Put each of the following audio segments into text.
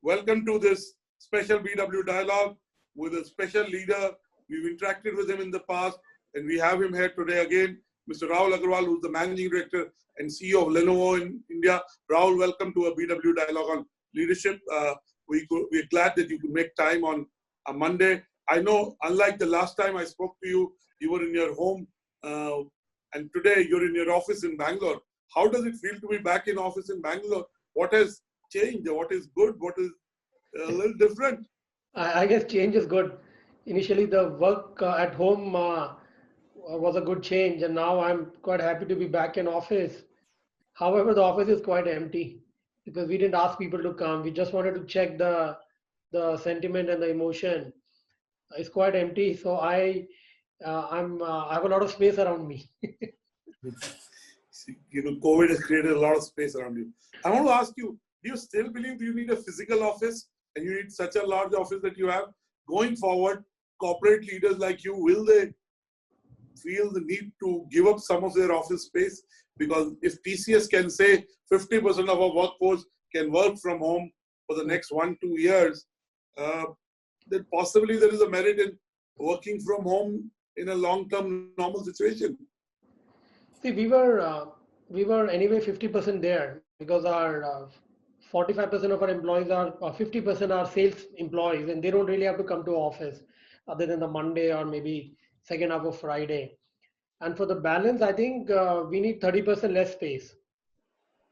welcome to this special BW dialogue with a special leader. We've interacted with him in the past, and we have him here today again, Mr. Rahul Agarwal, who's the Managing Director and CEO of Lenovo in India. Rahul, welcome to a BW dialogue on leadership. We're glad that you could make time on a Monday. I know, unlike the last time I spoke to you, you were in your home, and today you're in your office in Bangalore. How does it feel to be back in office in Bangalore? What has changed? What is good? What is a little different? I guess change is good. Initially, the work at home was a good change, and now I'm quite happy to be back in office. However, the office is quite empty because we didn't ask people to come. We just wanted to check the sentiment and the emotion. It's quite empty, so I have a lot of space around me. COVID has created a lot of space around you. I want to ask you, do you still believe you need a physical office and you need such a large office that you have? Going forward, corporate leaders like you, will they feel the need to give up some of their office space? Because if TCS can say 50% of our workforce can work from home for the next 1-2 years, then possibly there is a merit in working from home in a long-term normal situation. See, we were anyway 50% there because our 45% of our employees are 50% are sales employees, and they don't really have to come to office other than the Monday or maybe second half of Friday. And for the balance, I think we need 30% less space.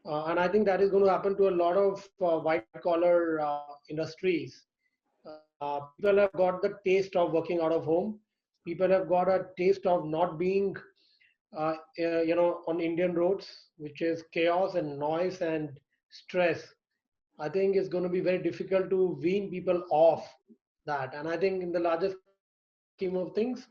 And I think that is going to happen to a lot of white collar industries. People have got the taste of working out of home. People have got a taste of not being, on Indian roads, which is chaos and noise and stress. I think it's going to be very difficult to wean people off that. And I think in the larger scheme of things,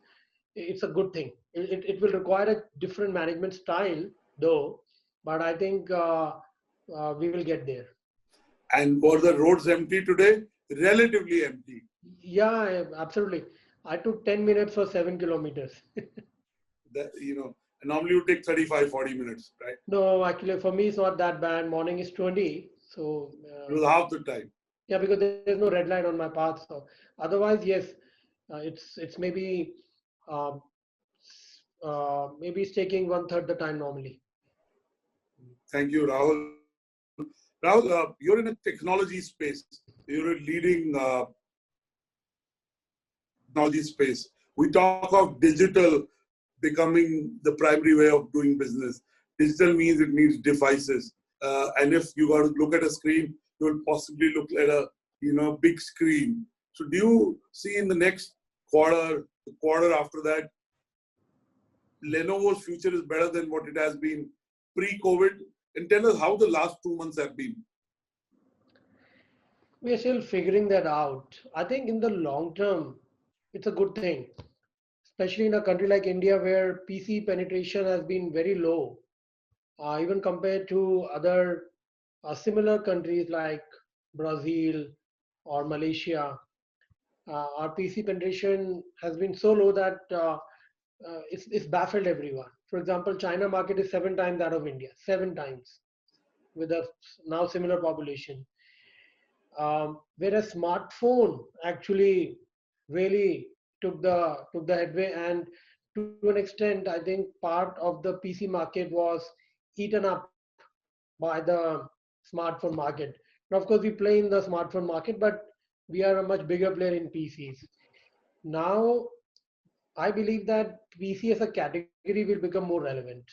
it's a good thing. It will require a different management style, though, but I think we will get there. And were the roads empty today? Relatively empty. Yeah, absolutely. I took 10 minutes for 7 kilometers. Normally you take 35-40 minutes, right? No, actually, for me, it's not that bad. Morning is 20. So, it was half the time. Yeah, because there's no red light on my path. So, otherwise, yes, it's uh, maybe it's taking 1/3 the time normally. Thank you, Rahul. Rahul, you're in a technology space. You're a leading technology space. We talk of digital becoming the primary way of doing business. Digital means it needs devices. And if you got to look at a screen, you will possibly look at a big screen. So do you see in the next quarter, the quarter after that, Lenovo's future is better than what it has been pre-COVID? And tell us how the last 2 months have been. We are still figuring that out. I think in the long term, it's a good thing, especially in a country like India where PC penetration has been very low, even compared to other similar countries like Brazil or Malaysia. Our PC penetration has been so low that it's baffled everyone. For example, China market is 7 times that of India, 7 times, with a now similar population. Whereas smartphone actually really took the headway, and to an extent, I think part of the PC market was eaten up by the smartphone market. Now, of course, we play in the smartphone market, but we are a much bigger player in PCs. Now, I believe that PC as a category will become more relevant.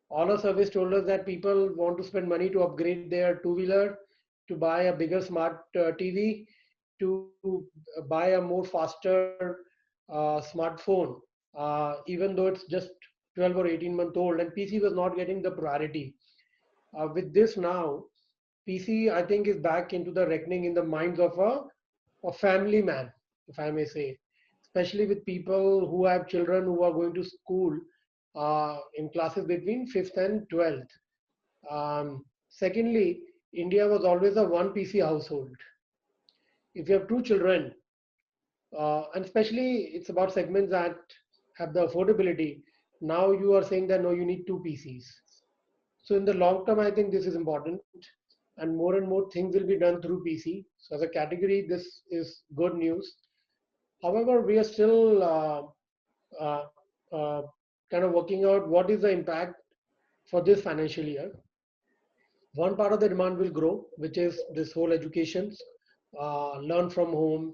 All our surveys told us that people want to spend money to upgrade their two-wheeler, to buy a bigger smart TV, to buy a more faster smartphone, even though it's just 12 or 18-month old, and PC was not getting the priority. With this now, PC, I think, is back into the reckoning in the minds of a family man, if I may say, especially with people who have children who are going to school in classes between 5th and 12th. Secondly, India was always a one PC household. If you have 2 children, and especially it's about segments that have the affordability, now you are saying that no, you need 2 PCs. So in the long term, I think this is important. and more things will be done through PC. So as a category, this is good news. However, we are still uh, uh, kind of working out what is the impact for this financial year. One part of the demand will grow, which is this whole education, learn from home,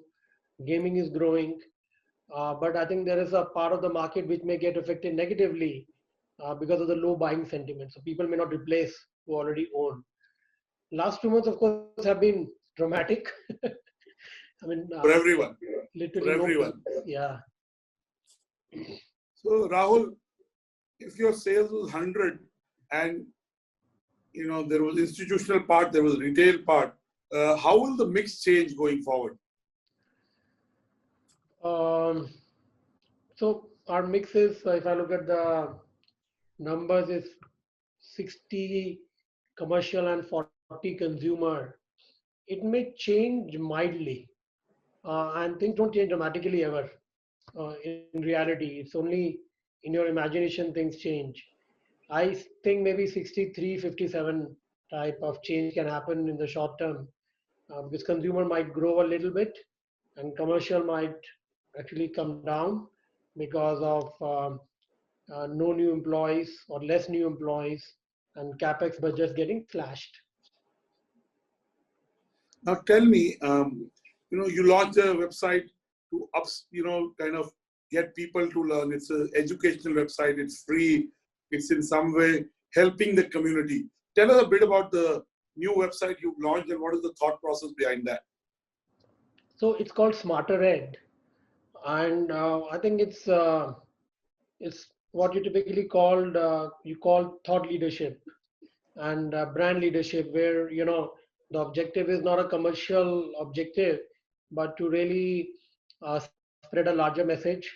gaming is growing. But I think there is a part of the market which may get affected negatively because of the low buying sentiment. So people may not replace who already own. Last 2 months, of course, have been dramatic. I mean, For everyone. literally For no. everyone. Yeah. So Rahul, if your sales was 100 and there was institutional part, there was retail part, how will the mix change going forward? So our mix is, if I look at the numbers, is 60 commercial and 40 consumer. It may change mildly, and things don't change dramatically ever. In reality, it's only in your imagination things change. I think maybe 63, 57 type of change can happen in the short term, because consumer might grow a little bit and commercial might actually come down because of no new employees or less new employees and capex budgets getting slashed. Now tell me, you launched a website to kind of get people to learn. It's an educational website. It's free. It's in some way helping the community. Tell us a bit about the new website you've launched and what is the thought process behind that? So it's called Smarter Ed, and I think it's what you typically called you call thought leadership and brand leadership, where the objective is not a commercial objective, but to really spread a larger message,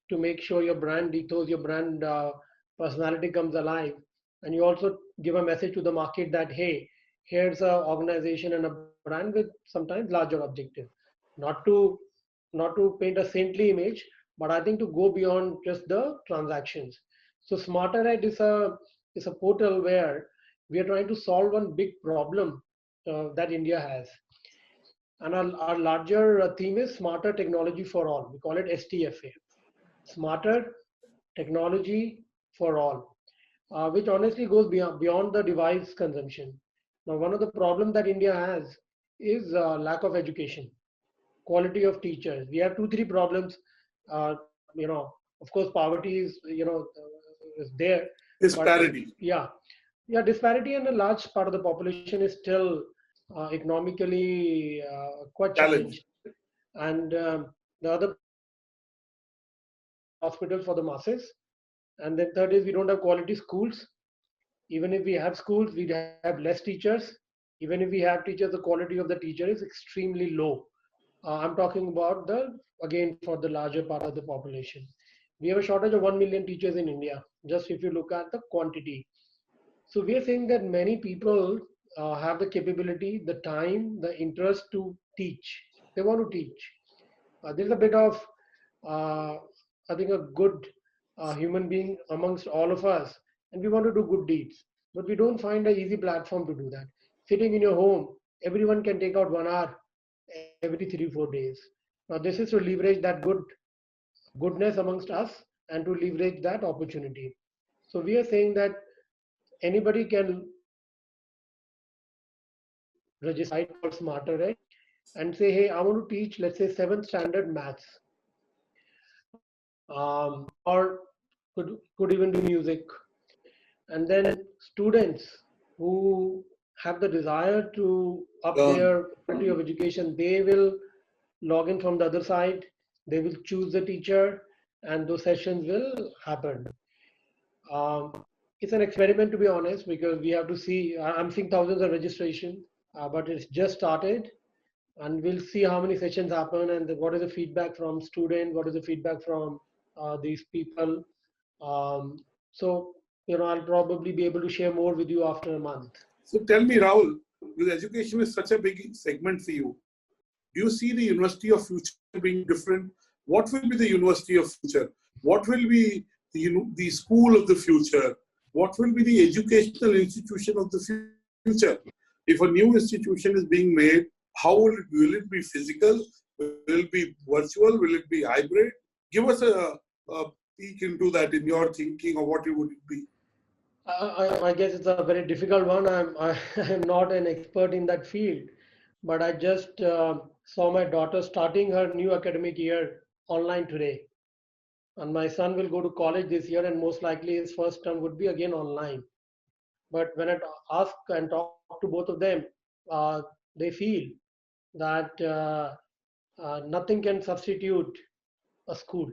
to make sure your brand ethos, your brand personality comes alive, and you also give a message to the market that, hey, here's a organization and a brand with sometimes larger objective, not to paint a saintly image, but I think to go beyond just the transactions. So Smarter Ed is a portal where we are trying to solve one big problem that India has. And our larger theme is Smarter Technology for All. We call it STFA, Smarter Technology for All, which honestly goes beyond the device consumption. Now, one of the problems that India has is lack of education, quality of teachers. We have two, three problems. Of course, poverty is there. Disparity. Yeah, disparity, and a large part of the population is still economically quite challenged. And the other part is we don't have quality hospitals for the masses. And then third is we don't have quality schools. Even if we have schools, we have less teachers. Even if we have teachers, the quality of the teacher is extremely low. I'm talking about again, for the larger part of the population. We have a shortage of 1 million teachers in India, just if you look at the quantity. So we are saying that many people have the capability, the time, the interest to teach. They want to teach. There's a bit of, I think, a good human being amongst all of us, and we want to do good deeds. But we don't find an easy platform to do that. Sitting in your home, everyone can take out 1 hour every 3-4 days. Now, this is to leverage that goodness amongst us and to leverage that opportunity. So we are saying that anybody can register a site called Smarter Ed and say, hey, I want to teach, let's say, 7th standard maths, or could even do music. And then students who have the desire to up their quality of education, they will log in from the other side, they will choose the teacher, and those sessions will happen. It's an experiment, to be honest, because we have to see. I'm seeing thousands of registration, but it's just started, and we'll see how many sessions happen and what is the feedback from students, what is the feedback from these people. So I'll probably be able to share more with you after a month. So tell me, Rahul, because education is such a big segment for you, do you see the university of future being different? What will be the university of future? What will be the school of the future? What will be the educational institution of the future? if a new institution is being made, how will it be physical? Will it be virtual? Will it be hybrid? Give us a peek into that in your thinking of what it would be. I guess it's a very difficult one. I'm not an expert in that field, but I just saw my daughter starting her new academic year online today. And my son will go to college this year, and most likely his first term would be again online. But when I ask and talk to both of them, uh, they feel that nothing can substitute a school,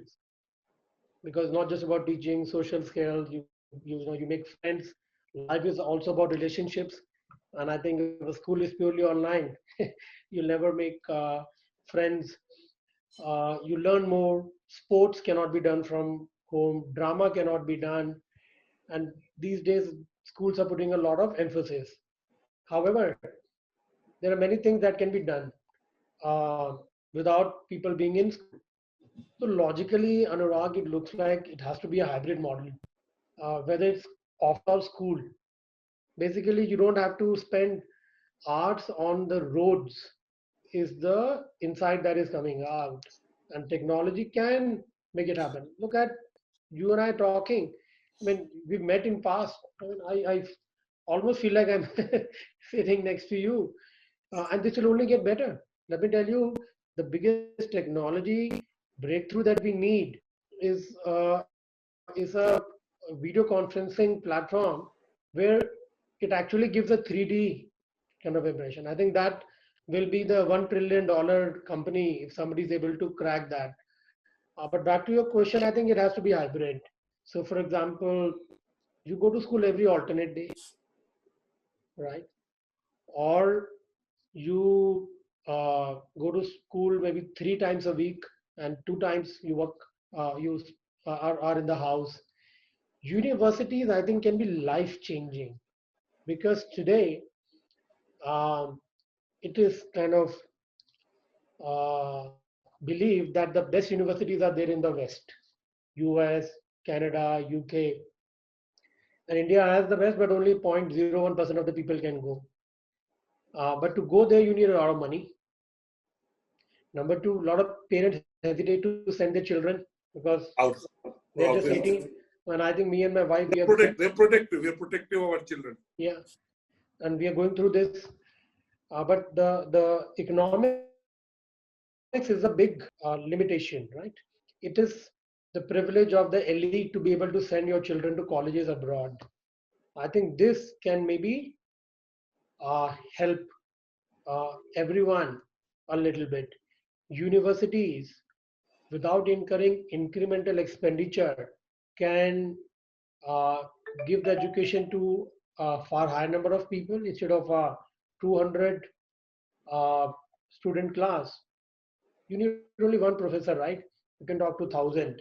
because not just about teaching social skills. You make friends. Life is also about relationships, and I think if a school is purely online, you'll never make friends. You learn more. Sports cannot be done from home. Drama cannot be done, and these days schools are putting a lot of emphasis. However, there are many things that can be done uh, without people being in school. So logically, Anurag, it looks like it has to be a hybrid model, whether it's office or school. Basically, you don't have to spend hours on the roads. Is the insight that is coming out, and technology can make it happen. Look at you and I talking. I mean, we've met in past. I mean, I almost feel like I'm sitting next to you, and this will only get better. Let me tell you, the biggest technology breakthrough that we need is a video conferencing platform where it actually gives a 3D kind of impression. I think that will be the $1 trillion company if somebody is able to crack that. But back to your question, I think it has to be hybrid. So, for example, you go to school every alternate day, right? Or you go to school maybe 3 times a week, and 2 times you work, are in the house. Universities, I think, can be life changing, because today um, it is kind of believed that the best universities are there in the West, US, Canada, UK, and India has the best, but only 0.01% of the people can go. But to go there, you need a lot of money. Number two, a lot of parents hesitate to send their children because Out. they're just waiting. And I think me and my wife, we are They're protective. We're protective of our children. yeah, and we are going through this. But the economics is a big limitation, right? It is the privilege of the elite to be able to send your children to colleges abroad. I think this can maybe help everyone a little bit. Universities, without incurring incremental expenditure, can uh, give the education to a far higher number of people instead of a 200 uh, student class. You need only one professor, right? You can talk to 1,000,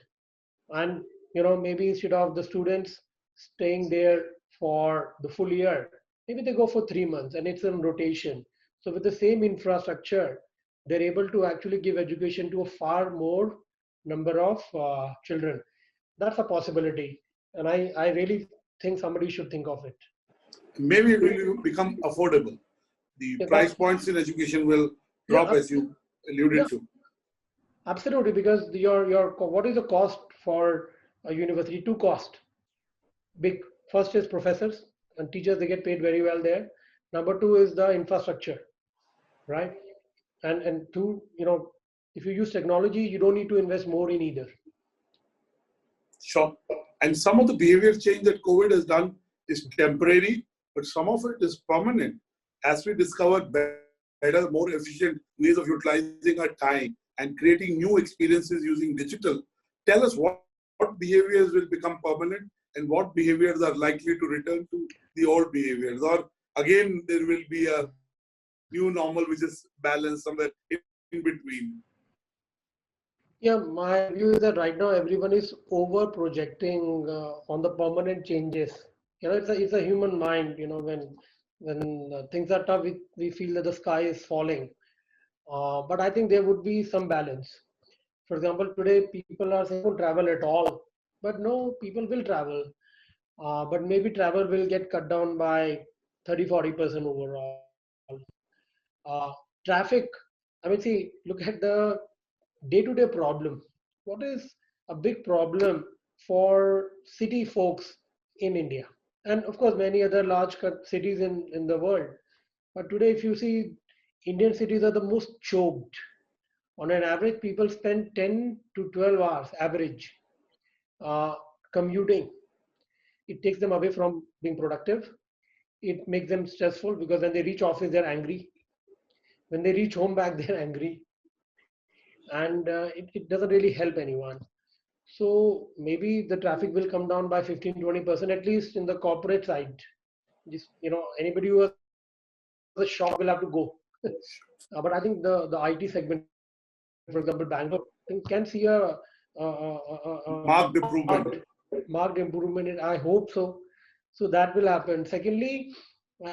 and maybe instead of the students staying there for the full year, maybe they go for 3 months, and it's in rotation. So with the same infrastructure, they're able to actually give education to a far more number of children. That's a possibility, and I really think somebody should think of it. Maybe it will become affordable. The Yeah, price points in education will yeah, drop, as you alluded yeah, to. absolutely, because your what is the cost for a university? Two cost. Big first is professors and teachers, they get paid very well there. Number two is the infrastructure, right? And two, if you use technology, you don't need to invest more in either. Sure. And some of the behavior change that COVID has done is temporary, but some of it is permanent. As we discover better, more efficient ways of utilizing our time and creating new experiences using digital, tell us what behaviors will become permanent and what behaviors are likely to return to the old behaviors. Or again, there will be a new normal which is balanced somewhere in between. Yeah, my view is that right now everyone is over projecting on the permanent changes. It's a human mind. When things are tough, we feel that the sky is falling. But I think there would be some balance. For example, today people are saying don't travel at all, but no, people will travel. But maybe travel will get cut down by 30-40% overall. Traffic, I mean, see, look at the day-to-day problem. What is a big problem for city folks in India? And of course, many other large cities in the world. But today, if you see, Indian cities are the most choked. On an average, people spend 10 to 12 hours average uh, commuting. It takes them away from being productive. It makes them stressful because when they reach office, they're angry. When they reach home back, they're angry. And it doesn't really help anyone. So maybe the traffic will come down by 15-20%, at least in the corporate side. Just, anybody who has a shop will have to go. But I think the IT segment, for example, Bangalore, can see a Marked improvement. marked improvement. I hope so. So that will happen. Secondly,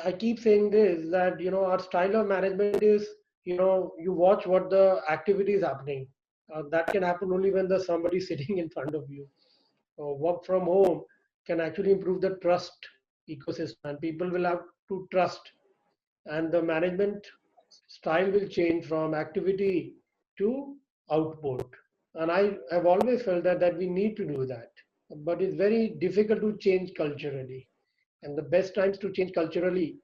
I keep saying this, that our style of management is, you watch what the activity is happening. That can happen only when there's somebody sitting in front of you. Work from home can actually improve the trust ecosystem, and people will have to trust, and the management style will change from activity to output. And I have always felt that we need to do that, but it's very difficult to change culturally. And the best times to change culturally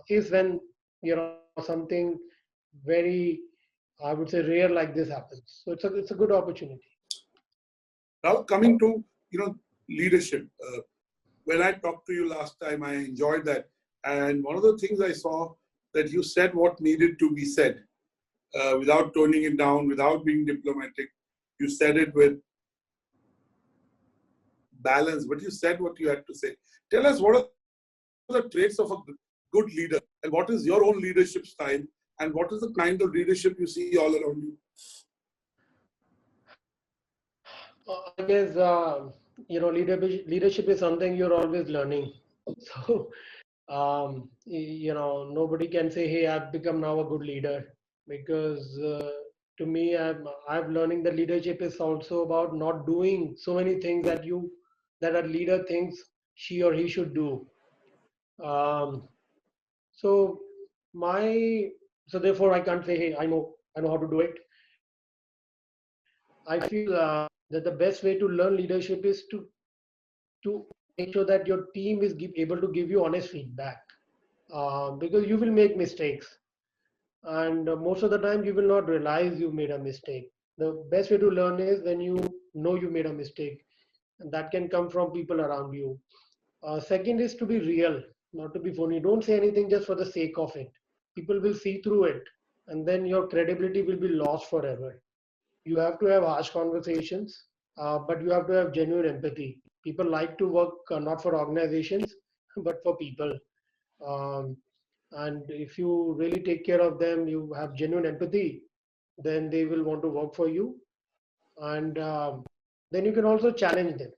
is when something very, I would say, rare like this happens. So it's a good opportunity. Now coming to leadership. When I talked to you last time, I enjoyed that, and one of the things I saw that you said what needed to be said without toning it down, without being diplomatic. You said it with balance, but you said what you had to say. Tell us, what are the traits of a good leader, and what is your own leadership style, and what is the kind of leadership you see all around you? I guess leadership is something you're always learning. So nobody can say, "Hey, I've become now a good leader," because to me, I've learning that leadership is also about not doing so many things that a leader thinks she or he should do. Um, so my so therefore I can't say, "Hey, I know how to do it." I feel that the best way to learn leadership is to make sure that your team is able to give you honest feedback, because you will make mistakes, and most of the time you will not realize you made a mistake. The best way to learn is when you know you made a mistake, and that can come from people around you. Second is to be real, not to be phony. Don't say anything just for the sake of it. People will see through it, and then your credibility will be lost forever. You have to have harsh conversations, but you have to have genuine empathy. People like to work not for organizations, but for people. Um, and if you really take care of them, you have genuine empathy, then they will want to work for you. And then you can also challenge them,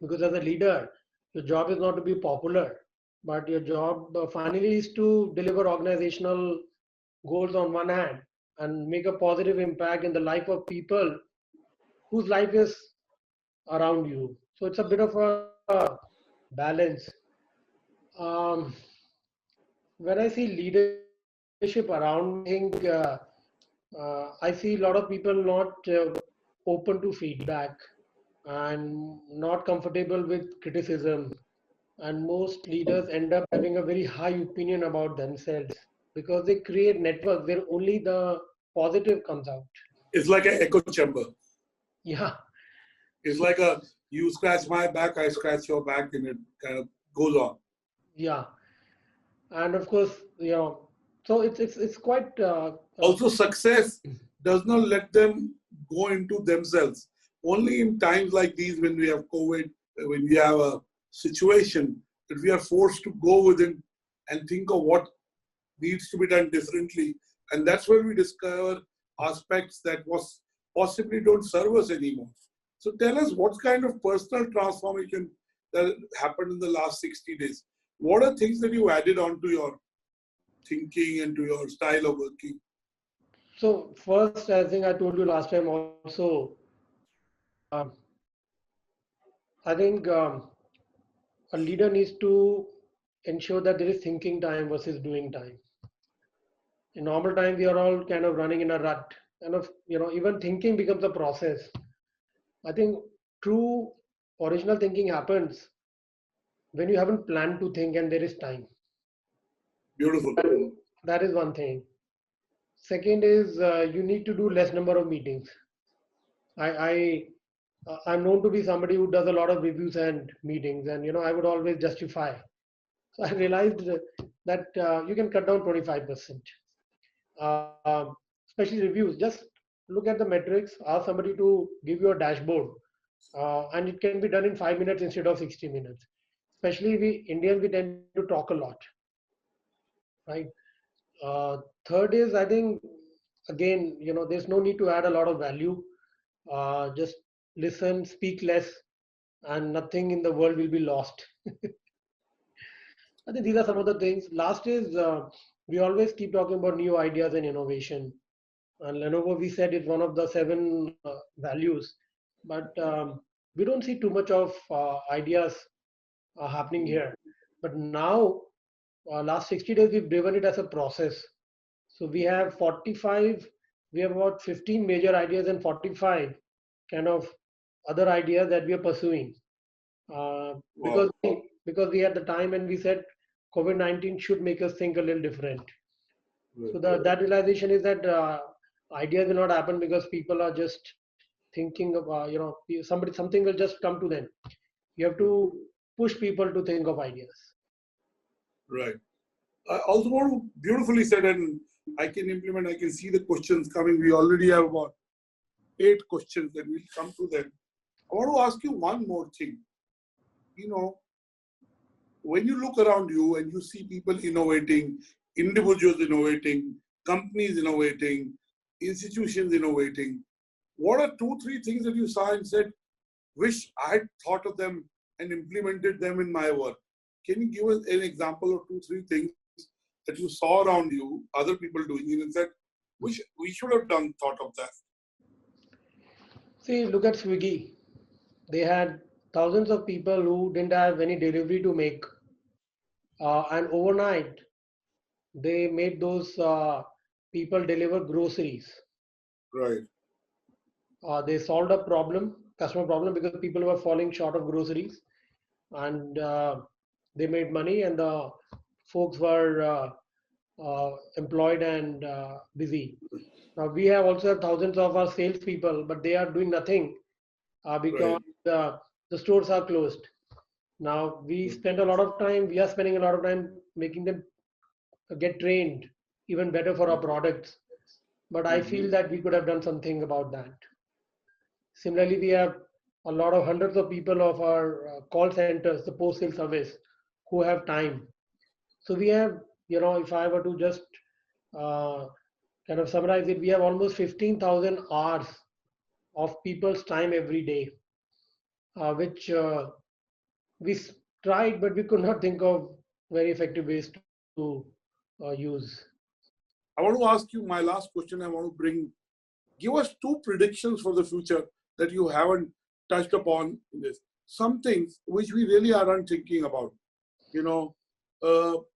because as a leader, your job is not to be popular, but your job finally is to deliver organizational goals on one hand and make a positive impact in the life of people whose life is around you. So it's a bit of a balance. Um, when I see leadership around me, I think I see a lot of people not open to feedback and not comfortable with criticism. And most leaders end up having a very high opinion about themselves because they create networks where only the positive comes out. It's like an echo chamber. Yeah, It's like a, you scratch my back, I scratch your back, and it kind of goes on. yeah, and of course, so it's quite. Also, success does not let them go into themselves. Only in times like these, when we have COVID, when we have a situation that we are forced to go within and think of what needs to be done differently. And that's where we discover aspects that was possibly don't serve us anymore. So tell us, what kind of personal transformation that happened in the last 60 days? What are things that you added on to your thinking and to your style of working? So first, I think I told you last time also. Uh, I think a leader needs to ensure that there is thinking time versus doing time. In normal time, we are all kind of running in a rut. Kind of, even thinking becomes a process. I think true original thinking happens when you haven't planned to think and there is time. Beautiful. That is one thing. Second is you need to do less number of meetings. I'm known to be somebody who does a lot of reviews and meetings, and I would always justify. So I realized that you can cut down 25%. Um, Especially reviews. Just look at the metrics. Ask somebody to give you a dashboard, and it can be done in 5 minutes instead of 60 minutes. Especially we Indians, we tend to talk a lot, right? Third is, I think, again, there's no need to add a lot of value. Just listen, speak less, and nothing in the world will be lost. I think these are some of the things. Last is we always keep talking about new ideas and innovation. And Lenovo, we said, is one of the seven values, but we don't see too much of ideas happening here. But now, last 60 days, we've driven it as a process. So we have 45, we have about 15 major ideas and 45 kind of other ideas that we are pursuing. Because Wow. because we had the time and we said COVID-19 should make us think a little different. Right. So that realization is that ideas will not happen because people are just thinking of something will just come to them. You have to push people to think of ideas. Right. I also want to beautifully said, and I can implement, I can see the questions coming. We already have about 8 questions and we'll come to them. I want to ask you one more thing. You know, when you look around you and you see people innovating, individuals innovating, companies innovating, institutions innovating, what are 2, 3 things that you saw and said, wish I had thought of them and implemented them in my work? Can you give us an example of 2, 3 things that you saw around you, other people doing it, and said, we should have thought of that? See, look at Swiggy. They had thousands of people who didn't have any delivery to make, and overnight they made those people deliver groceries. Right. They solved a problem, customer problem, because people were falling short of groceries, and they made money, and the folks were employed and busy. Now we have also have thousands of our salespeople, but they are doing nothing because Right. the stores are closed. Now we spend a lot of time. We are spending a lot of time making them get trained even better for our products. But I feel Mm-hmm. that we could have done something about that. Similarly, we have a lot of hundreds of people of our call centers, the post sale service, who have time. So we have, if I were to just uh, kind of summarize it, we have almost 15,000 hours of people's time every day, which we tried, but we could not think of very effective ways to use. I want to ask you my last question. I want to give us 2 predictions for the future that you haven't touched upon in this. Some things which we really aren't thinking about. You know,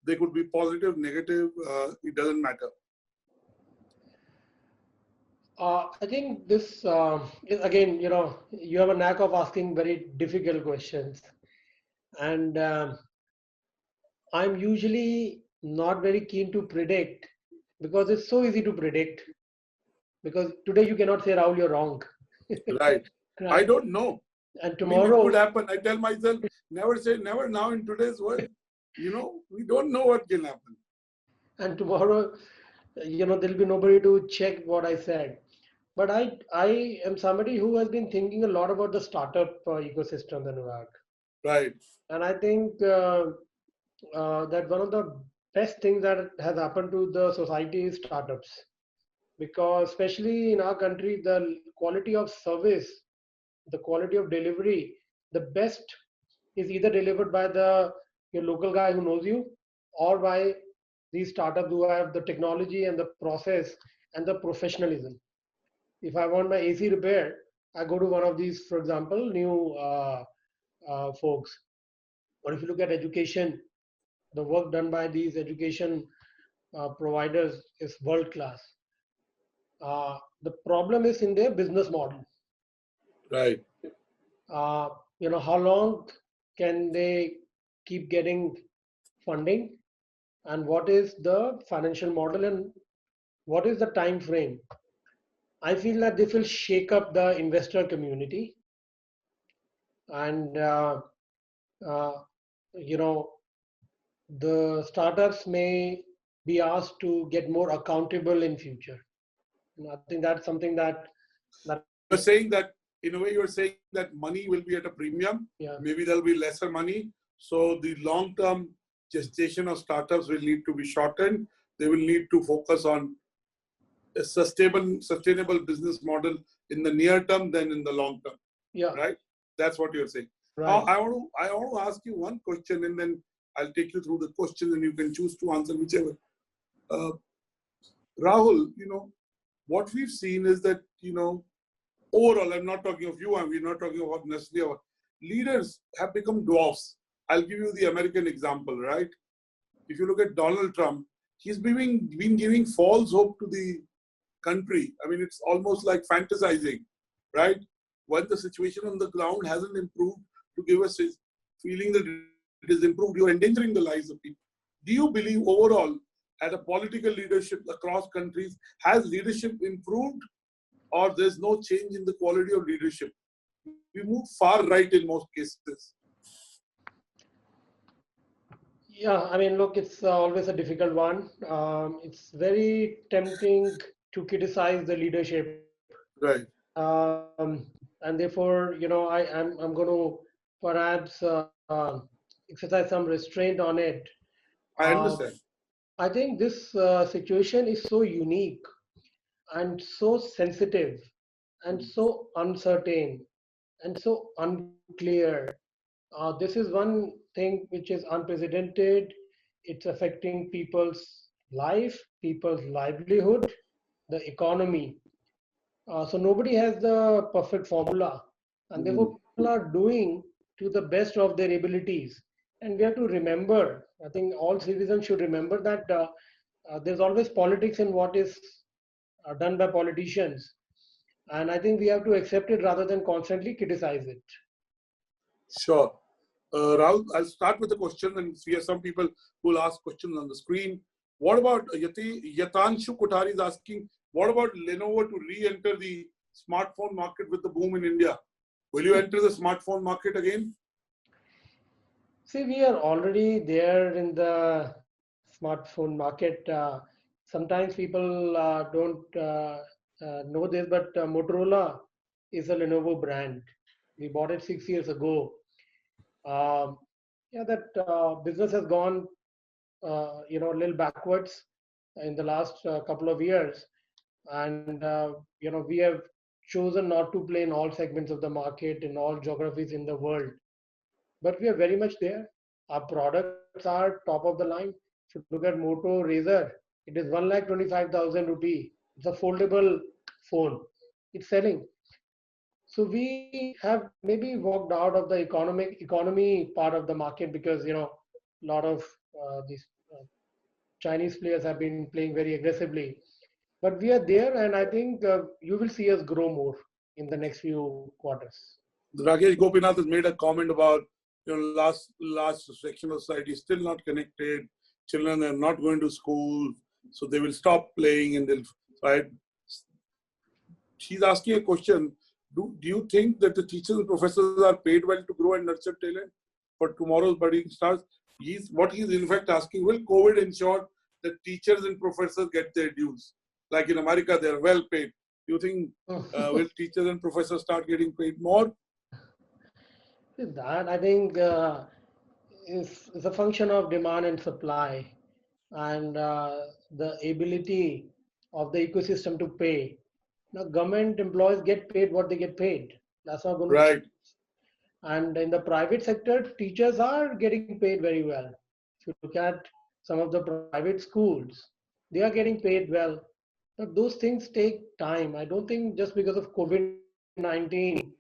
they could be positive, negative, it doesn't matter. I think this is again, you have a knack of asking very difficult questions, and I'm usually not very keen to predict because it's so easy to predict. Because today you cannot say, Rahul, you're wrong, Right. I right? don't know. And I mean, it could tomorrow, happen. I tell myself, never say never now in today's world. We don't know what can happen. and tomorrow, there'll be nobody to check what I said. But I am somebody who has been thinking a lot about the startup ecosystem, Anurag. Right. And I think that one of the best things that has happened to the society is startups. Because especially in our country, the quality of service, the quality of delivery, the best is either delivered by the your local guy who knows you, or by these startups who have the technology and the process and the professionalism. If I want my AC repaired, I go to one of these, for example, new folks. Or if you look at education, the work done by these education providers is world class. The problem is in their business model. Right. Uh, how long can they keep getting funding, and what is the financial model, and what is the time frame? I feel that this will shake up the investor community, and uh, you know the startups may be asked to get more accountable in future. And I think that's something that So you're saying that, in a way, you're saying that money will be at a premium. yeah. Maybe there'll be lesser money. So the long-term gestation of startups will need to be shortened. They will need to focus on a sustainable business model in the near term than in the long term. Yeah. Right? That's what you're saying. Right. I want to ask you one question, and then I'll take you through the question, and you can choose to answer whichever. Rahul, what we've seen is that, overall, I'm not talking of you, and we're not talking about necessarily our leaders have become dwarfs. I'll give you the American example, right? If you look at Donald Trump, he's been giving false hope to the country. I mean, it's almost like fantasizing, right? When the situation on the ground hasn't improved, to give us a feeling that it is improved, you're endangering the lives of people. Do you believe overall, at a political leadership across countries, has leadership improved, or there's no change in the quality of leadership? We move far right in most cases. Yeah, I mean, look, it's always a difficult one. It's very tempting to criticize the leadership, Right. and therefore, I'm going to perhaps exercise some restraint on it. I Uh, understand. I think this situation is so unique and so sensitive and so uncertain and so unclear. This is one thing which is unprecedented. It's affecting people's life, people's livelihood, the economy. So nobody has the perfect formula, and therefore people are doing to the best of their abilities. And we have to remember, I think all citizens should remember that there's always politics in what is done by politicians. And I think we have to accept it rather than constantly criticize it. Sure. Rahul, I'll start with a question, and we have some people who will ask questions on the screen. What about Yatanshu Kothari is asking, what about Lenovo to re-enter the smartphone market with the boom in India? Will you enter the smartphone market again? See, we are already there in the smartphone market. Sometimes people don't know this, but Motorola is a Lenovo brand. We bought it 6 years ago. Um, yeah, that business has gone, a little backwards in the last couple of years, and we have chosen not to play in all segments of the market in all geographies in the world, but we are very much there. Our products are top of the line. If you look at Moto Razr, it is 1,25,000 rupee. It's a foldable phone. It's selling. So we have maybe walked out of the economy part of the market because a lot of these Chinese players have been playing very aggressively. But we are there, and I think you will see us grow more in the next few quarters. Rakesh Gopinath has made a comment about, large section of society is still not connected. Children are not going to school, so they will stop playing and they'll. Right? She's asking a question. Do you think that the teachers and professors are paid well to grow and nurture talent for tomorrow's budding stars? What he's in fact asking, will COVID ensure that teachers and professors get their dues? Like in America, they're well paid. Do you think will teachers and professors start getting paid more? That I think is a function of demand and supply, and the ability of the ecosystem to pay. Now, government employees get paid what they get paid. That's not going to Right. change. And in the private sector, teachers are getting paid very well. If you look at some of the private schools, they are getting paid well. But those things take time. I don't think just because of COVID-19,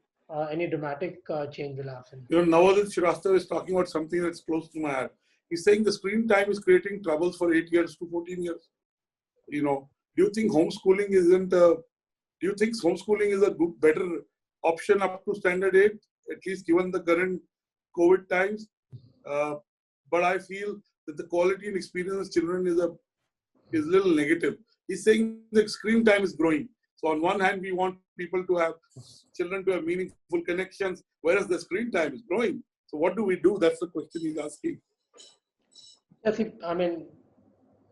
any dramatic change will happen. Nawaz Shrivastava is talking about something that's close to my heart. He's saying the screen time is creating troubles for 8 years to 14 years. Do you think homeschooling isn't? Do you think homeschooling is a good, better option up to standard 8, at least given the current COVID times? But I feel that the quality and experience of children is a little negative. He's saying the screen time is growing. So on one hand, we want people to have children to have meaningful connections, whereas the screen time is growing. So what do we do? That's the question he's asking. Yes, I mean,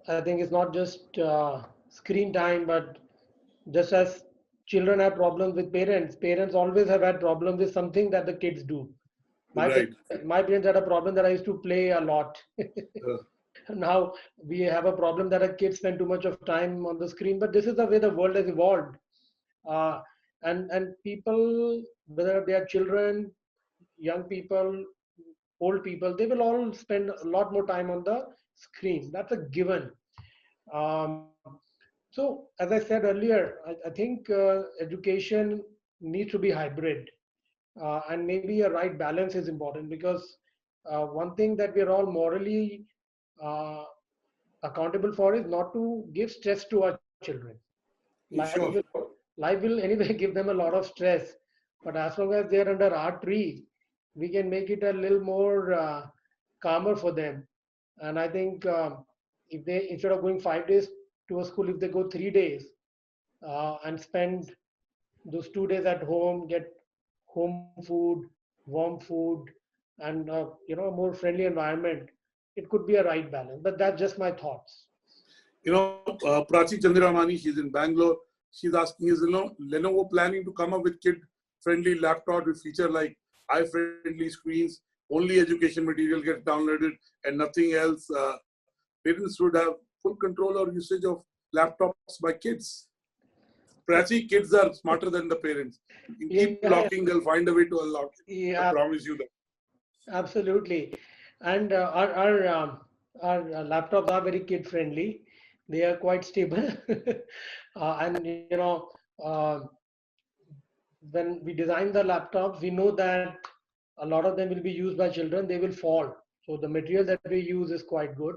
I think it's not just screen time, but just as children have problems with parents, parents always have had problems with something that the kids do. Right. My parents had a problem that I used to play a lot. Now we have a problem that our kids spend too much of time on the screen, but this is the way the world has evolved. Uh, and people, whether they are children, young people, old people, they will all spend a lot more time on the screen. That's a given. Um, so, as I said earlier, I think education needs to be hybrid, and maybe a right balance is important because one thing that we are all morally uh, accountable for is not to give stress to our children. Life will, Sure. life will anyway give them a lot of stress, but as long as they are under our tree, we can make it a little more calmer for them. And I think if they, instead of going 5 days to a school, if they go 3 days and spend those 2 days at home, get home food, warm food, and a more friendly environment, it could be a right balance. But that's just my thoughts. Prachi Chandiramani, she's in Bangalore. She's asking, is Lenovo planning to come up with kid-friendly laptop with feature like eye-friendly screens, only education material gets downloaded and nothing else? Parents should have full control or usage of laptops by kids. Prachi, kids are smarter than the parents. You keep locking, they'll find a way to unlock it. Yeah, I promise you that. absolutely. And our laptops are very kid friendly. They are quite stable. And when we design the laptops, we know that a lot of them will be used by children. They will fall. So the material that we use is quite good.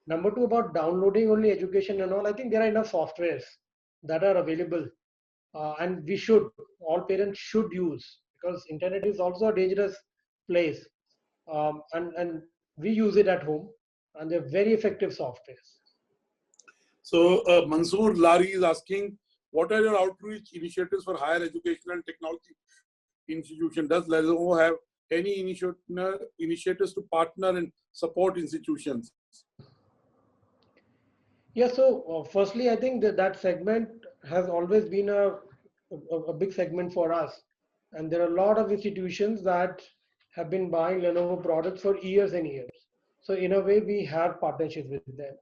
Number two, about downloading only education and all, I think there are enough softwares that are available, and we should, all parents should use, because internet is also a dangerous place, and we use it at home, and they're very effective softwares. So Mansoor Lari is asking, what are your outreach initiatives for higher education and technology institution? Does Lenovo have any initiatives to partner and support institutions? Yeah, so firstly, I think that segment has always been a big segment for us. And there are a lot of institutions that have been buying Lenovo products for years and years. So in a way, we have partnerships with them.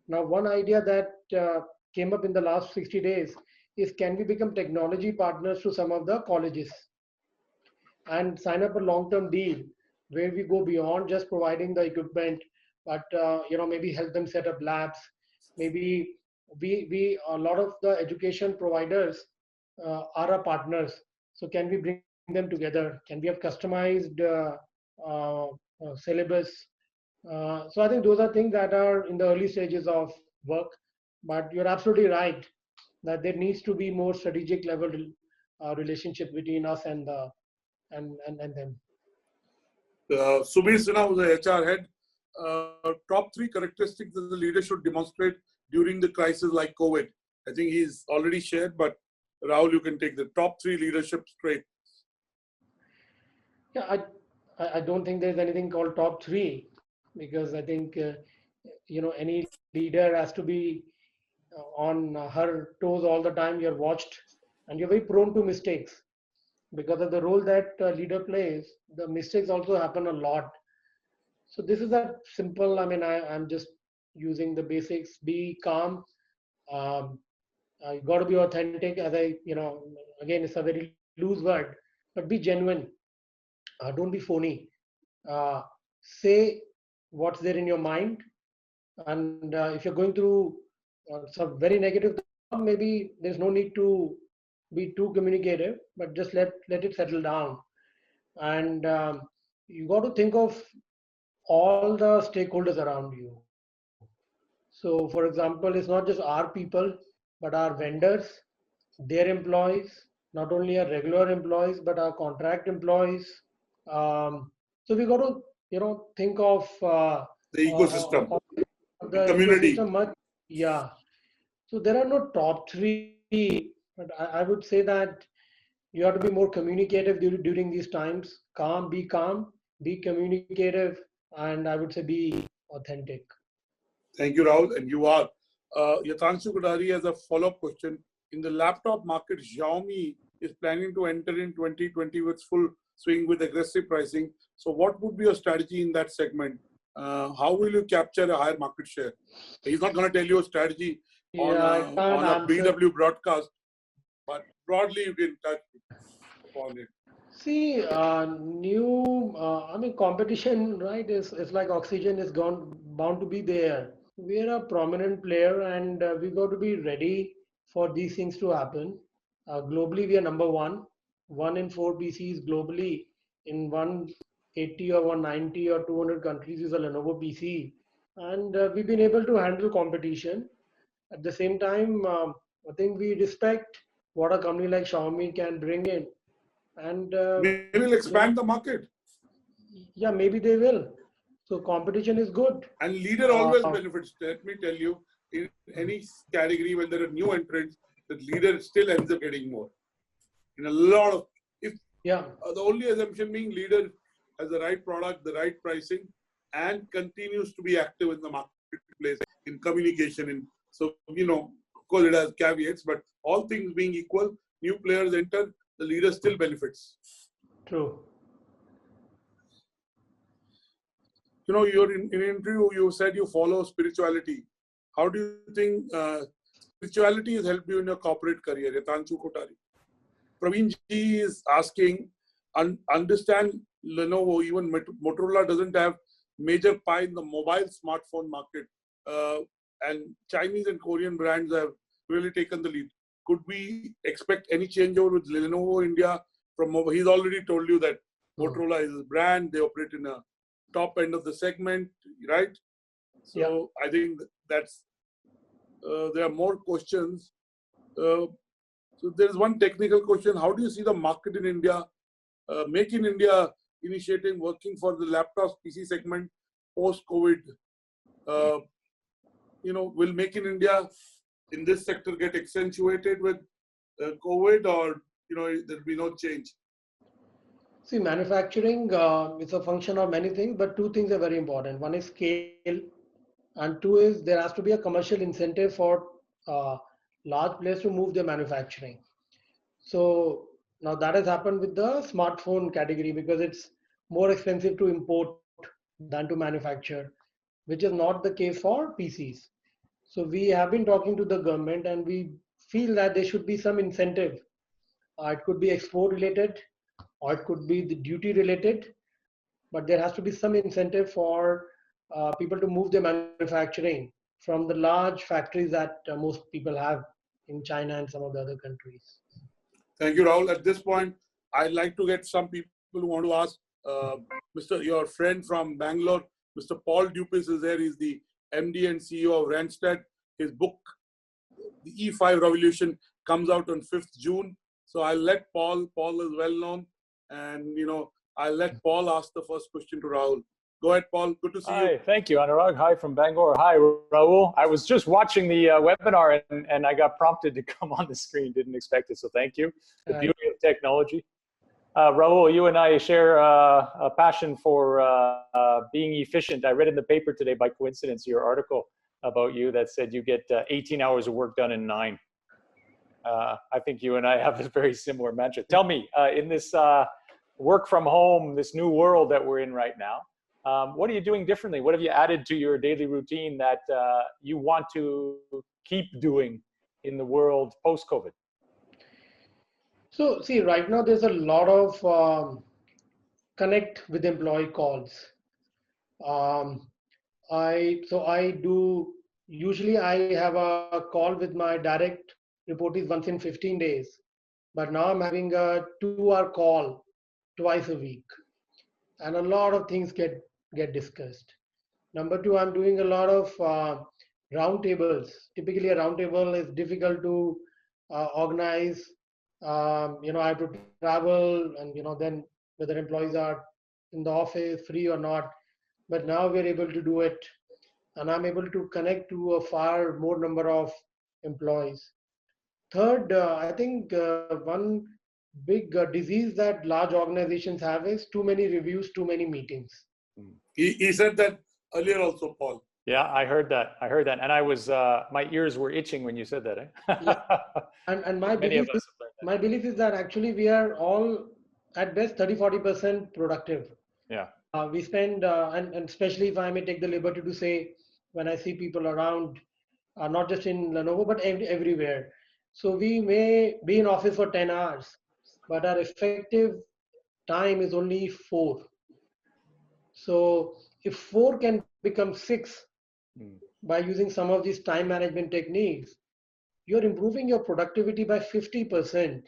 Now, one idea that came up in the last 60 days is, can we become technology partners to some of the colleges and sign up a long-term deal where we go beyond just providing the equipment, but maybe help them set up labs. Maybe we a lot of the education providers are our partners. So can we bring them together? Can we have customized syllabus? So I think those are things that are in the early stages of work. But you're absolutely right that there needs to be more strategic level relationship between us and the and them. Subir Sinha, who's the HR head, top 3 characteristics that the leader should demonstrate during the crisis like COVID. I think he's already shared, but Rahul, you can take the top 3 leadership traits. Yeah, I don't think there's anything called top 3, because I think any leader has to be on her toes all the time. You're watched, and you're very prone to mistakes because of the role that leader plays. The mistakes also happen a lot. So this is a simple. I mean, I'm just using the basics. Be calm. Um, you got to be authentic. Again, it's a very loose word, but be genuine. Don't be phony. Uh, say what's there in your mind, and if you're going through some very negative thought, maybe there's no need to be too communicative, but just let it settle down. And you got to think of all the stakeholders around you. So, for example, it's not just our people, but our vendors, their employees, not only our regular employees, but our contract employees. Um, so we got to, think of The ecosystem, the the community. ecosystem much. Yeah. So there are no top three, but I would say that you have to be more communicative during these times. Calm, be communicative, and I would say be authentic. Thank you, Rahul. And you are. Yatanshu Kodari has a follow-up question. In the laptop market, Xiaomi is planning to enter in 2020 with full swing with aggressive pricing. So what would be your strategy in that segment? How will you capture a higher market share? He's not going to tell you a strategy Yeah, I can't on a answer. BW broadcast, but broadly you can touch upon it. See, I mean, competition, right, is like oxygen is gone, bound to be there. We are a prominent player and we got to be ready for these things to happen. Globally, we are number one. One in four PCs globally in 180 or 190 or 200 countries is a Lenovo PC. And we've been able to handle competition. At the same time, I think we respect what a company like Xiaomi can bring in. And, Maybe we'll expand the market. yeah, maybe they will. So competition is good. And leader always benefits. Let me tell you, in any category, when there are new entrants, the leader still ends up getting more. In a lot of, if Yeah, the only assumption being leader has the right product, the right pricing, and continues to be active in the marketplace, in communication. So, of course it has caveats, but all things being equal, new players enter, the leader still benefits. true. You're in an interview, you said you follow spirituality. How do you think spirituality has helped you in your corporate career? Yatanshu Kotari. Praveen Ji is asking, understand Lenovo, even Motorola doesn't have major pie in the mobile smartphone market. And Chinese and Korean brands have really taken the lead. Could we expect any changeover with Lenovo India from mobile? He's already told you that Motorola is a brand, they operate in a top end of the segment, right? So yeah. I think that's, there are more questions. So there's one technical question. How do you see the market in India, Make in India initiative working for the laptops PC segment post-COVID? Will Make in India in this sector get accentuated with COVID, or, there'll be no change? See, manufacturing is a function of many things, but two things are very important. One is scale, and two is there has to be a commercial incentive for uh, large players to move their manufacturing. So now that has happened with the smartphone category because it's more expensive to import than to manufacture, which is not the case for PCs. So we have been talking to the government and we feel that there should be some incentive. It could be export related or it could be the duty related, but there has to be some incentive for people to move their manufacturing from the large factories that most people have in China and some of the other countries. Thank you, Rahul. At this point, I'd like to get some people who want to ask. Your friend from Bangalore, Mr. Paul Dupis is there. He's the MD and CEO of Randstad. His book, The E5 Revolution, comes out on 5th June. So I'll let Paul is well known, and I'll let Paul ask the first question to Rahul. Go ahead, Paul. Good to see you. Hi, thank you, Annurag. Hi from Bangalore. Hi, Rahul. I was just watching the webinar and I got prompted to come on the screen. Didn't expect it, so thank you. The beauty of technology. Rahul, you and I share a passion for being efficient. I read in the paper today, by coincidence, your article about you that said you get 18 hours of work done in 9. I think you and I have a very similar mantra. Tell me, in this work from home, this new world that we're in right now, what are you doing differently? What have you added to your daily routine that you want to keep doing in the world post-COVID? So see, right now there's a lot of connect with employee calls. Usually I have a call with my direct reportees once in 15 days, but now I'm having a 2-hour call twice a week. And a lot of things get get discussed. Number two, I'm doing a lot of roundtables. Typically, a roundtable is difficult to organize. I have to travel, and then whether employees are in the office free or not. But now we're able to do it, and I'm able to connect to a far more number of employees. Third, I think one big disease that large organizations have is too many reviews, too many meetings. He said that earlier also, Paul. Yeah, I heard that. And I was, my ears were itching when you said that. Yeah. And my belief is that actually we are all at best 30-40% productive. Yeah. We spend, and especially if I may take the liberty to say, when I see people around, not just in Lenovo, but everywhere. So we may be in office for 10 hours, but our effective time is only 4. So if 4 can become 6 by using some of these time management techniques, you're improving your productivity by 50%.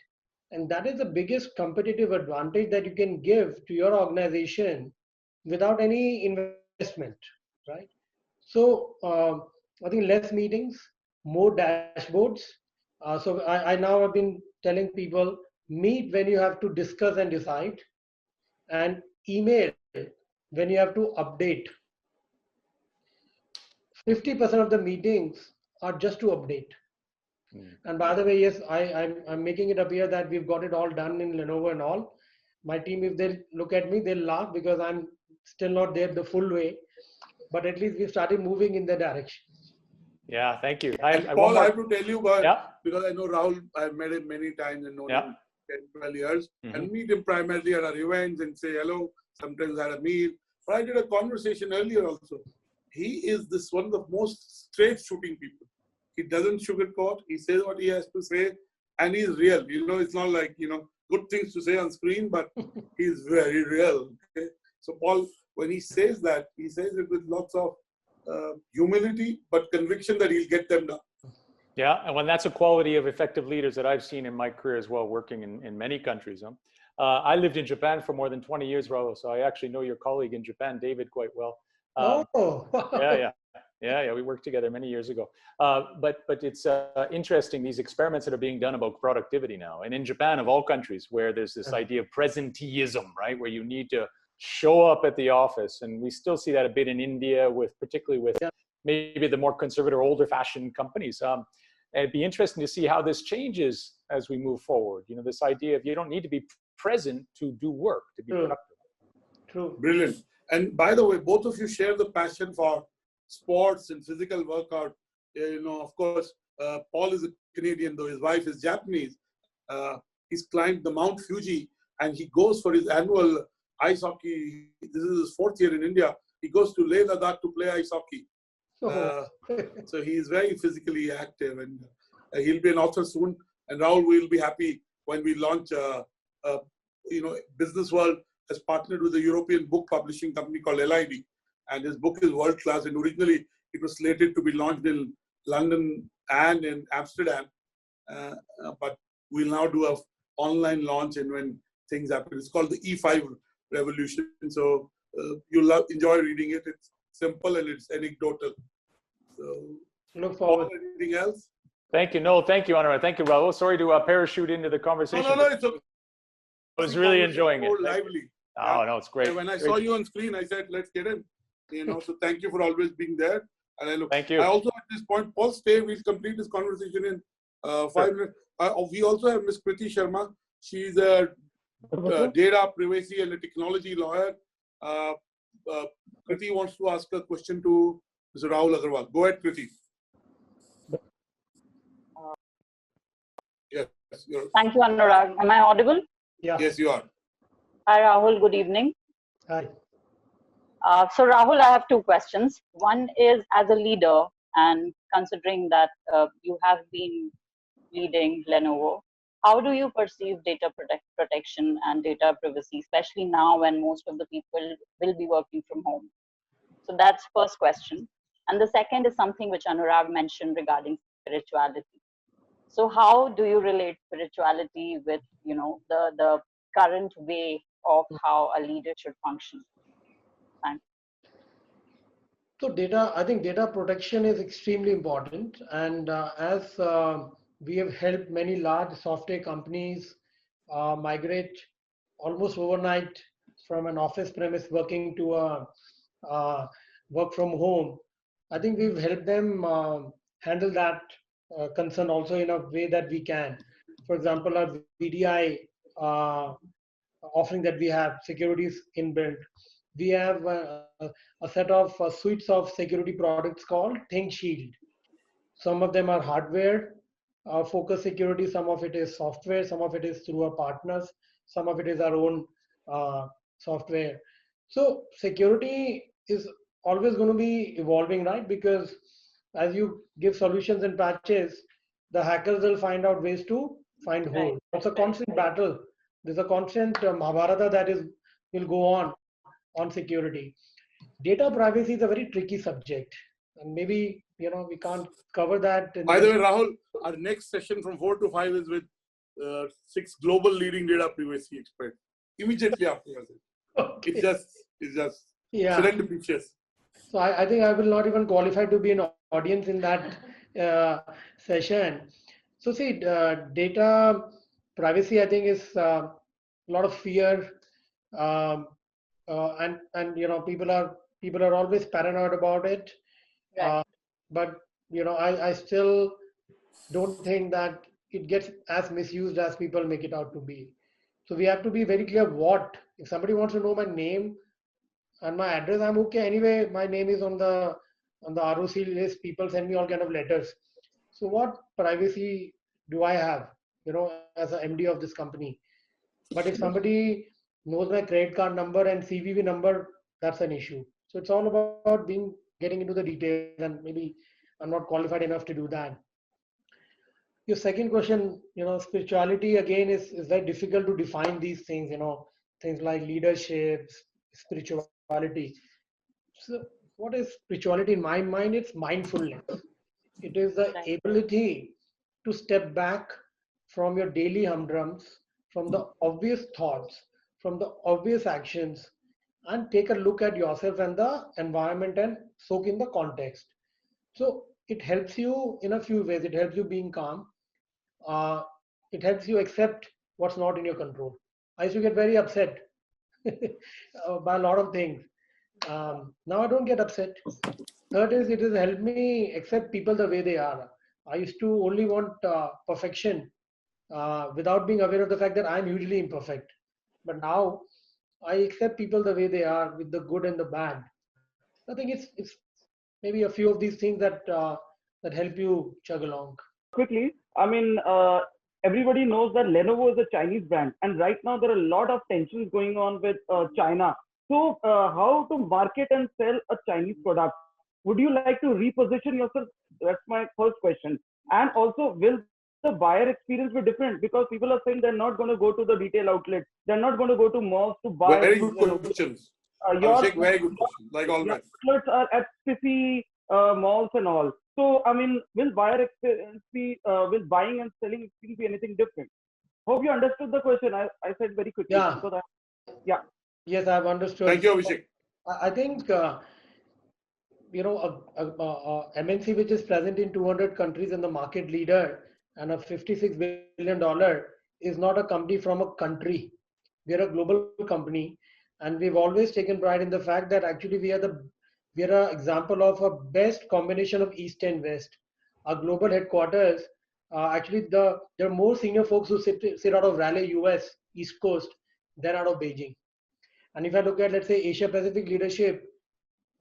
And that is the biggest competitive advantage that you can give to your organization without any investment, right? So I think less meetings, more dashboards. So I now have been telling people, meet when you have to discuss and decide, and email when you have to update. 50% of the meetings are just to update. And by the way, yes, I'm making it appear that we've got it all done in Lenovo and all. My team, if they look at me, they'll laugh because I'm still not there the full way. But at least we've started moving in that direction. Yeah, thank you. Paul, I have to tell you, because I know Rahul, I've met him many times and known him 10, 12 years, and meet him primarily at our events and say hello. Sometimes I had a meal. But I did a conversation earlier also. He is one of the most straight shooting people. He doesn't sugarcoat. He says what he has to say, and he's real. It's not like, good things to say on screen, but he's very real. Okay? So Paul, when he says that, he says it with lots of humility, but conviction that he'll get them done. Yeah, and when that's a quality of effective leaders that I've seen in my career as well, working in many countries. I lived in Japan for more than 20 years, Rahul, so I actually know your colleague in Japan, David, quite well. Yeah, we worked together many years ago. But it's interesting, these experiments that are being done about productivity now. And in Japan, of all countries, where there's this idea of presenteeism, right? Where you need to show up at the office. And we still see that a bit in India, particularly with maybe the more conservative, older fashioned companies. It'd be interesting to see how this changes as we move forward. This idea of you don't need to be present to do work, to be productive. True. Brilliant. And by the way, both of you share the passion for sports and physical workout. Of course, Paul is a Canadian, though his wife is Japanese. He's climbed the Mount Fuji, and he goes for his annual ice hockey. This is his 4th year in India. He goes to Leh Ladakh to play ice hockey. So he is very physically active, and he'll be an author soon. And Rahul will be happy when we launch. Business World has partnered with a European book publishing company called LID, and his book is world class. And originally, it was slated to be launched in London and in Amsterdam, but we'll now do an online launch. And when things happen, it's called the E5 Revolution. So you'll enjoy reading it. It's simple and it's anecdotal. So, look forward. Anything else? Thank you. No, thank you, Annurag. Thank you, Rahul. Sorry to parachute into the conversation. No, it's okay. I was really enjoying it. Lively. No, it's great. When I saw you on screen, I said, let's get in. So thank you for always being there. And thank you. I also, at this point, Paul, stay. We'll complete this conversation in 5 minutes. We also have Ms. Kriti Sharma. She's a data privacy and a technology lawyer. Kriti wants to ask a question to Mr. Rahul Agarwal. Go ahead, Kriti. Yes. Thank you, Annurag. Am I audible? Yeah. Yes, you are. Hi, Rahul. Good evening. Hi. So, Rahul, I have 2 questions. One is, as a leader, and considering that you have been leading Lenovo, how do you perceive data protection and data privacy, especially now when most of the people will be working from home? So that's first question. And the second is something which Annurag mentioned regarding spirituality. So how do you relate spirituality with, the current way of how a leader should function? Thanks. I think data protection is extremely important. And as we have helped many large software companies migrate almost overnight from an office premise working to a work from home, I think we've helped them handle that concern also in a way that we can. For example, our VDI uh, offering that we have, securities inbuilt. We have a set of suites of security products called ThinkShield. Some of them are hardware focused security, some of it is software, some of it is through our partners, some of it is our own uh, software. So security is always going to be evolving, right? Because as you give solutions and patches, the hackers will find out ways to find Right. holes. It's a constant battle. There's a constant Mahabharata that is will go on security. Data privacy is a very tricky subject, and maybe we can't cover that in By the this. way, Rahul, our next session from 4 to 5 is with 6 global leading data privacy experts. Immediately after your session. Okay. It's just Yeah. serendipitous. So I think I will not even qualify to be an audience in that session. So see, data privacy, I think, is a lot of fear, um, and people are always paranoid about it. Right. Uh, but I still don't think that it gets as misused as people make it out to be. So we have to be very clear. What if somebody wants to know my name and my address? I'm okay anyway. My name is on the ROC list. People send me all kind of letters. So what privacy do I have? As a MD of this company. But if somebody knows my credit card number and CVV number, that's an issue. So it's all about getting into the details, and maybe I'm not qualified enough to do that. Your second question, spirituality again is very difficult to define these things. Things like leadership, spirituality. So what is spirituality in my mind? It's mindfulness. It is the Right. ability to step back from your daily humdrums, from the obvious thoughts, from the obvious actions, and take a look at yourself and the environment and soak in the context. So it helps you in a few ways. It helps you being calm. Uh, it helps you accept what's not in your control. I used to get very upset by a lot of things. Now I don't get upset. Third is it has helped me accept people the way they are. I used to only want perfection without being aware of the fact that I'm hugely imperfect. But now I accept people the way they are with the good and the bad. I think it's maybe a few of these things that help you chug along. Quickly, I mean, everybody knows that Lenovo is a Chinese brand, and right now there are a lot of tensions going on with China. So, how to market and sell a Chinese product? Would you like to reposition yourself? That's my first question. And also, will the buyer experience be different? Because people are saying they're not going to go to the retail outlet, they're not going to go to malls to buy Very these good questions. your Abhishek, very good questions, like your always. outlets are at city malls and all. So I mean, will buyer experience be will buying and selling experience be anything different? Hope you understood the question. I said very quickly Yeah. because yeah. Yes, I've understood. Thank you, Abhishek. I think MNC which is present in 200 countries and the market leader and a $56 billion is not a company from a country. We are a global company, and we've always taken pride in the fact that actually we are an example of a best combination of East and West. Our global headquarters, actually there are more senior folks who sit out of Raleigh, US, East Coast, than out of Beijing. And if I look at, let's say, Asia Pacific leadership,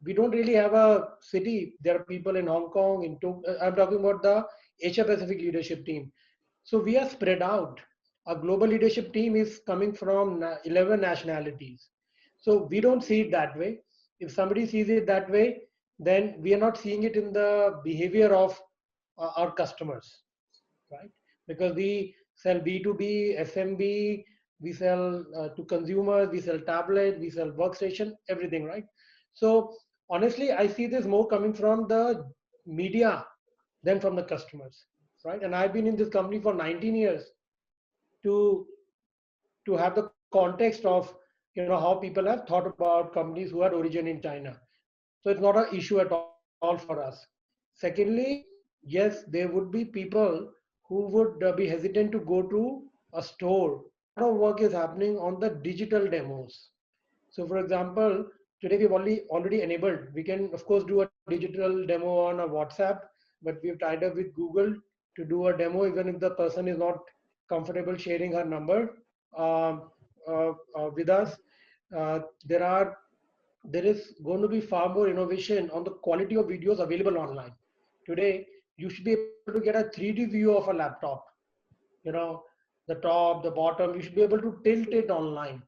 we don't really have a city. There are people in Hong Kong, I'm talking about the Asia Pacific leadership team. So we are spread out. Our global leadership team is coming from 11 nationalities. So we don't see it that way. If somebody sees it that way, then we are not seeing it in the behavior of our customers, right? Because we sell B2B, SMB, we sell to consumers, we sell tablet, we sell workstation, everything, right? So honestly, I see this more coming from the media than from the customers, right? And I've been in this company for 19 years to have the context of how people have thought about companies who had origin in China. So it's not an issue at all for us. Secondly, yes, there would be people who would be hesitant to go to a store. A lot of work is happening on the digital demos. So for example, today we've already enabled, we can of course do a digital demo on a WhatsApp, but we've tied up with Google to do a demo even if the person is not comfortable sharing her number um, with us. Uh, there are there is going to be far more innovation on the quality of videos available online. Today, you should be able to get a 3D view of a laptop. You know, the top, the bottom. You should be able to tilt it online.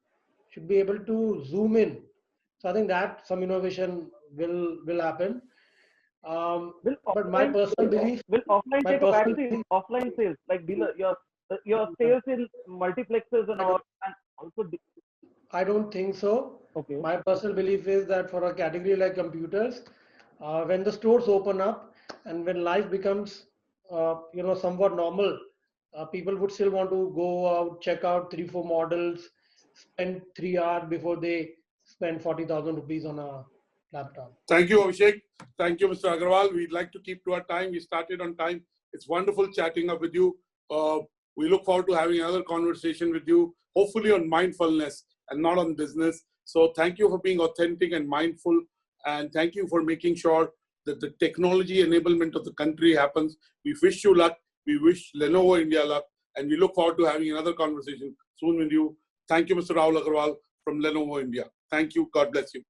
Should be able to zoom in. So I think that some innovation will happen. Will But my offline personal belief, will offline my take a personal backseat? belief, Offline sales, like dealer, your sales in multiplexes and I all, don't, and also I don't think so. okay. My personal belief is that for a category like computers, when the stores open up and when life becomes, somewhat normal, people would still want to go out, check out 3, 4 models, spend 3 hours before they spend 40,000 rupees on a laptop. Thank you, Abhishek. Thank you, Mr. Agarwal. We'd like to keep to our time. We started on time. It's wonderful chatting up with you. We look forward to having another conversation with you, hopefully on mindfulness and not on business. So thank you for being authentic and mindful. And thank you for making sure that the technology enablement of the country happens. We wish you luck. We wish Lenovo India luck. And we look forward to having another conversation soon with you. Thank you, Mr. Rahul Agarwal from Lenovo India. Thank you. God bless you.